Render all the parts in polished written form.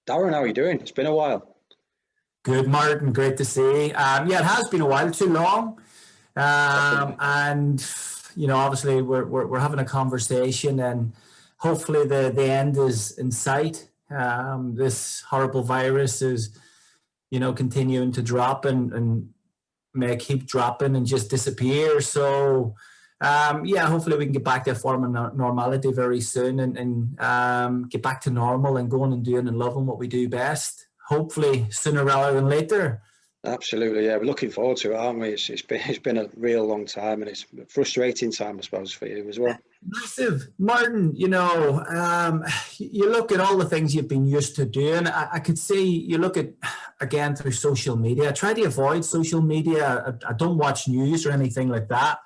Darren, how are you doing? It's been a while. Good, Martin. Great to see. Yeah, it has been a while, too long. Definitely. And obviously, we're having a conversation, and hopefully, the end is in sight. This horrible virus is, continuing to drop and may keep dropping and just disappear. So, yeah, hopefully, we can get back to a form of normality very soon and get back to normal and going and doing and loving what we do best. Hopefully, sooner rather than later. Absolutely, yeah. We're looking forward to it, aren't we? It's been a real long time, and it's a frustrating time, I suppose, for you as well. Massive, Martin. You look at all the things you've been used to doing. I could see you look at again through social media. I try to avoid social media. I don't watch news or anything like that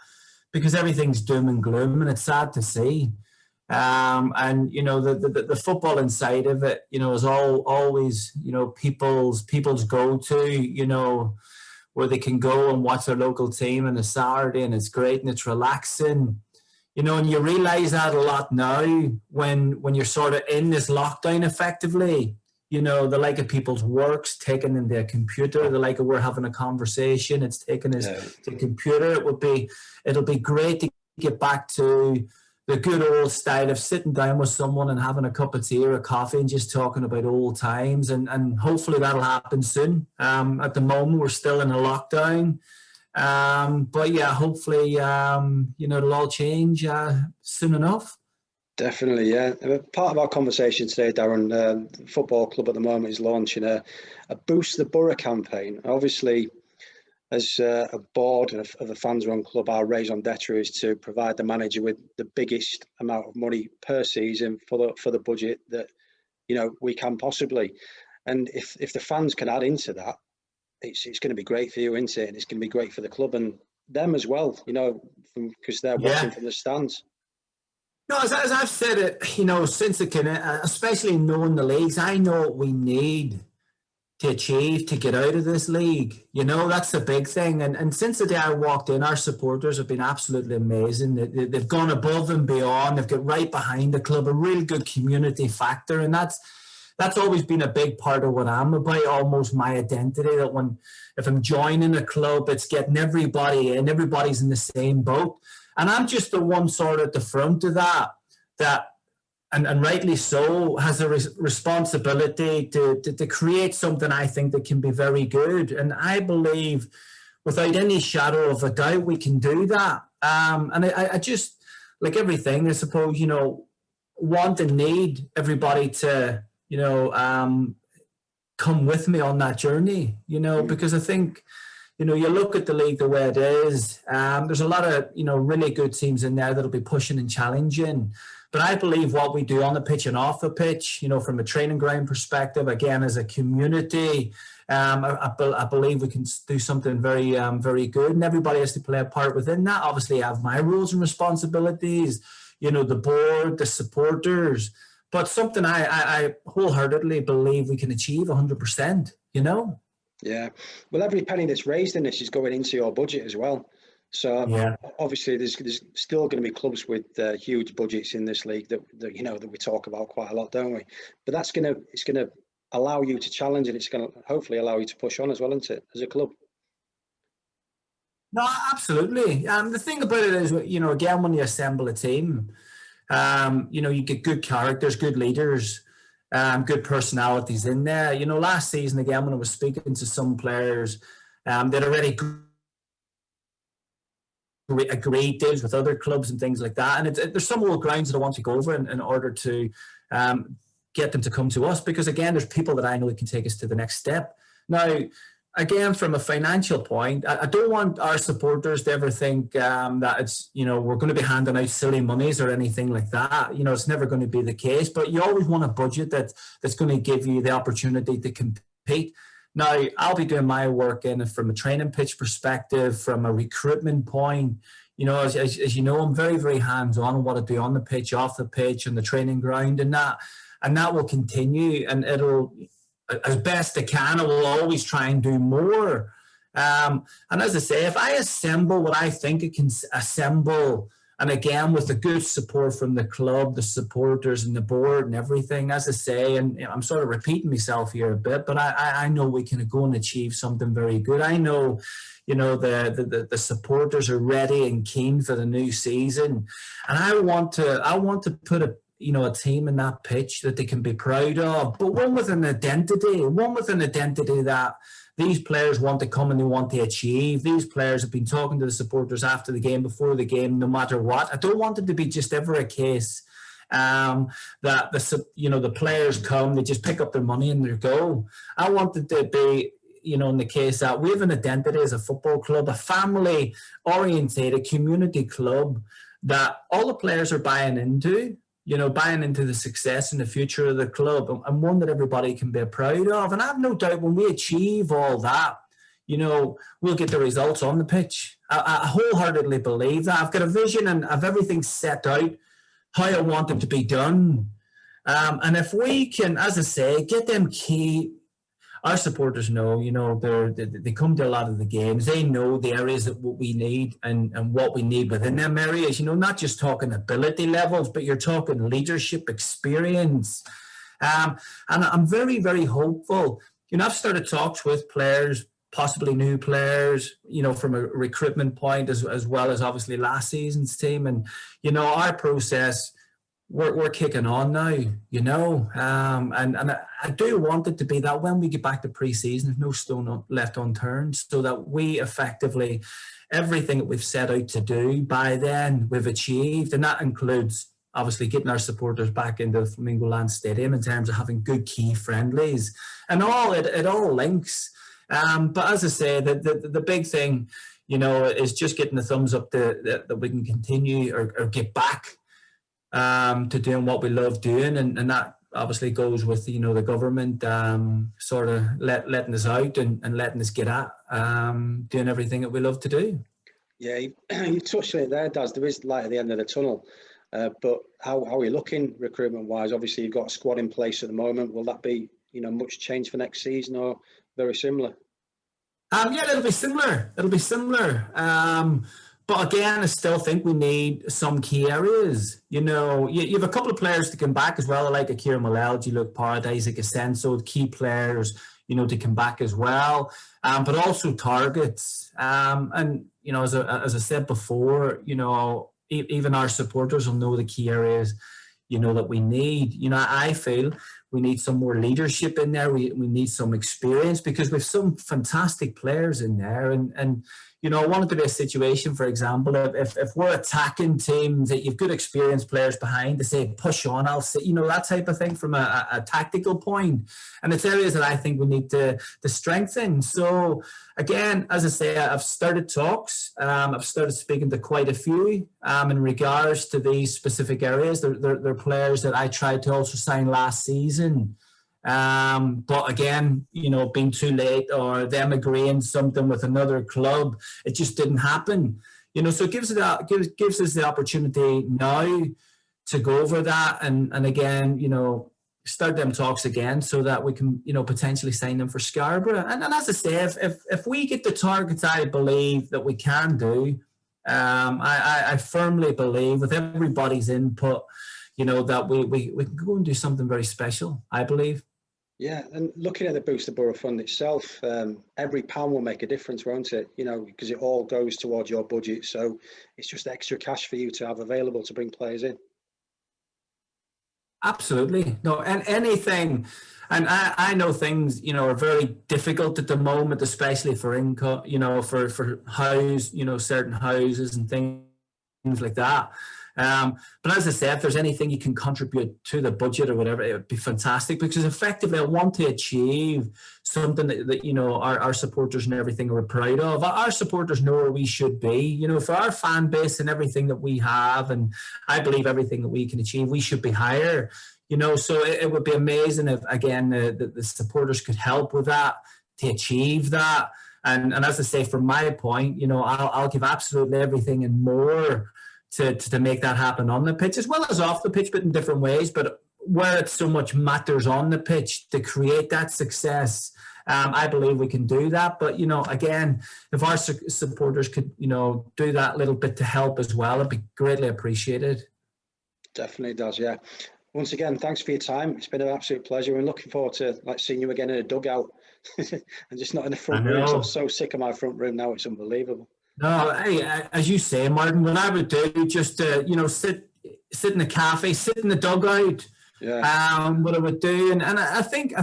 because everything's doom and gloom, and it's sad to see. And the football inside of it, is always people's go to, where they can go and watch their local team on a Saturday, and it's great and it's relaxing, and you realize that a lot now when you're sort of in this lockdown effectively. The like of people's work's taken in their computer, the like of we're having a conversation, it's taken as the computer. It'll be great to get back to the good old style of sitting down with someone and having a cup of tea or a coffee and just talking about old times. And hopefully that'll happen soon. At the moment, we're still in a lockdown. But yeah, hopefully, it'll all change soon enough. Definitely, yeah. Part of our conversation today, Darren, the football club at the moment is launching a Boost the Boro campaign. Obviously, as a board of a fans-run club, our raison d'etre is to provide the manager with the biggest amount of money per season for the budget that we can possibly. And if the fans can add into that, it's going to be great for you, isn't it? And it's going to be great for the club and them as well, because they're watching from the stands. No, as I've said it, since especially knowing the leagues, I know what we need to achieve to get out of this league. That's the big thing. And since the day I walked in, our supporters have been absolutely amazing. They've gone above and beyond. They've got right behind the club, a real good community factor. And that's always been a big part of what I'm about, almost my identity, that if I'm joining a club, it's getting everybody in, everybody's in the same boat. And I'm just the one sort of at the front of that and rightly so, has a responsibility to create something I think that can be very good. And I believe, without any shadow of a doubt, we can do that. And I just, like everything, I suppose, want and need everybody to, come with me on that journey, because I think, you look at the league the way it is, there's a lot of, really good teams in there that'll be pushing and challenging. But I believe what we do on the pitch and off the pitch, from a training ground perspective, again, as a community, I believe we can do something very, very good. And everybody has to play a part within that. Obviously, I have my roles and responsibilities, the board, the supporters. But something I wholeheartedly believe we can achieve 100%, Yeah. Well, every penny that's raised in this is going into your budget as well. So obviously, there's still going to be clubs with huge budgets in this league that we talk about quite a lot, don't we? But it's going to allow you to challenge, and it's going to hopefully allow you to push on as well, isn't it, as a club? No, absolutely. The thing about it is, again, when you assemble a team, you get good characters, good leaders, good personalities in there. Last season, again, when I was speaking to some players, they'd already agreed deals with other clubs and things like that. And there's some old grounds that I want to go over in order to get them to come to us, because, again, there's people that I know that can take us to the next step. Now, again, from a financial point, I don't want our supporters to ever think that it's, we're going to be handing out silly monies or anything like that. It's never going to be the case. But you always want a budget that's going to give you the opportunity to compete. Now, I'll be doing my work in from a training pitch perspective, from a recruitment point. As you know, I'm very, very hands-on on what I do on the pitch, off the pitch, on the training ground, and that will continue. And it'll, as best I can, I will always try and do more. And as I say, if I assemble what I think it can assemble And again, with the good support from the club, the supporters and the board and everything, as I say, and I'm sort of repeating myself here a bit, but I know we can go and achieve something very good. I know, the supporters are ready and keen for the new season. And I want to put a team in that pitch that they can be proud of, but one with an identity that these players want to come and they want to achieve. These players have been talking to the supporters after the game, before the game, no matter what. I don't want it to be just ever a case that the players come, they just pick up their money and they go. I want it to be, in the case that we have an identity as a football club, a family-orientated community club that all the players are buying into. Buying into the success and the future of the club, and one that everybody can be proud of. And I have no doubt when we achieve all that, we'll get the results on the pitch. I wholeheartedly believe that. I've got a vision and I've everything set out how I want it to be done. And if we can, as I say, get them key. Our supporters know, they come to a lot of the games. They know the areas that what we need and what we need within them areas. Not just talking ability levels, but you're talking leadership experience. And I'm very, very hopeful. I've started talks with players, possibly new players, from a recruitment point as well as obviously last season's team. And, our process, we're kicking on now, and I do want it to be that when we get back to pre-season, there's no stone left unturned, so that we effectively, everything that we've set out to do by then, we've achieved. And that includes obviously getting our supporters back into Flamingo Land Stadium in terms of having good key friendlies and all. It all links. But as I say, the big thing, is just getting the thumbs up that we can continue or get back to doing what we love doing, and that obviously goes with the government sort of letting us out and letting us get at doing everything that we love to do. Yeah, you touched on it there, Daz. There is light at the end of the tunnel, but how are you looking recruitment wise? Obviously, you've got a squad in place at the moment. Will that be much change for next season or very similar? Yeah, it'll be similar. But again, I still think we need some key areas. You have a couple of players to come back as well, like Akira Malelji, Luke Paradise, Isaac Asenso, key players, to come back as well. But also targets. And, as I said before, even our supporters will know the key areas, that we need. I feel we need some more leadership in there. We need some experience because we've some fantastic players in there. And I want it to be a situation, for example, if we're attacking teams that you've good experienced players behind to say, push on, I'll say, that type of thing from a tactical point. And it's areas that I think we need to strengthen. So again, as I say, I've started talks. I've started speaking to quite a few in regards to these specific areas. They're players that I tried to also sign last season. But again, being too late or them agreeing something with another club, it just didn't happen. So it gives us the opportunity now to go over that and again, start them talks again so that we can, potentially sign them for Scarborough. And as I say, if we get the targets I believe that we can do, I firmly believe with everybody's input, that we can go and do something very special, I believe. Yeah, and looking at the Boost the Borough Fund itself, every pound will make a difference, won't it? Because it all goes towards your budget. So it's just extra cash for you to have available to bring players in. Absolutely. No, and anything, and I know things, are very difficult at the moment, especially for income, for house, certain houses and things like that. But as I said, if there's anything you can contribute to the budget or whatever, it would be fantastic because effectively I want to achieve something that our supporters and everything are proud of. Our supporters know where we should be, for our fan base and everything that we have, and I believe everything that we can achieve, we should be higher, so it would be amazing if, again, the supporters could help with that, to achieve that. And as I say, from my point, I'll give absolutely everything and more to make that happen on the pitch as well as off the pitch, but in different ways. But where it so much matters on the pitch to create that success I believe we can do that. But, you know, again, if our supporters could, you know, do that little bit to help as well, it'd be greatly appreciated. Definitely does, yeah. Once again, thanks for your time. It's been an absolute pleasure. We're looking forward to seeing you again in a dugout and just not in the front room. I'm so sick of my front room now. It's unbelievable. No, hey, as you say, Martin, what I would do, just you know, sit in a cafe, sit in the dugout. Yeah. What I would do, and I think,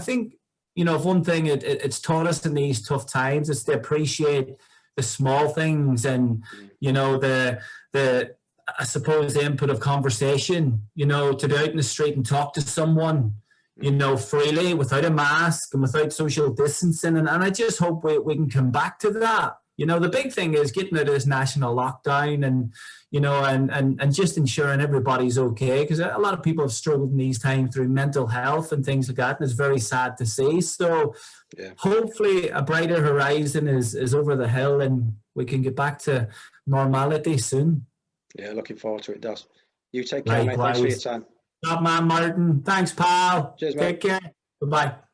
you know, if one thing it's taught us in these tough times is to appreciate the small things, and you know, the I suppose the input of conversation. You know, to be out in the street and talk to someone, you know, freely without a mask and without social distancing, and I just hope we can come back to that. You know, the big thing is getting out of this national lockdown, and, you know, and just ensuring everybody's okay, because a lot of people have struggled in these times through mental health and things like that, and it's very sad to see. So hopefully a brighter horizon is over the hill and we can get back to normality soon. Yeah, looking forward to it, Daz. You take care, mate. Thanks for your time. Top man, Martin. Thanks, pal. Cheers, mate. Take care. Bye-bye.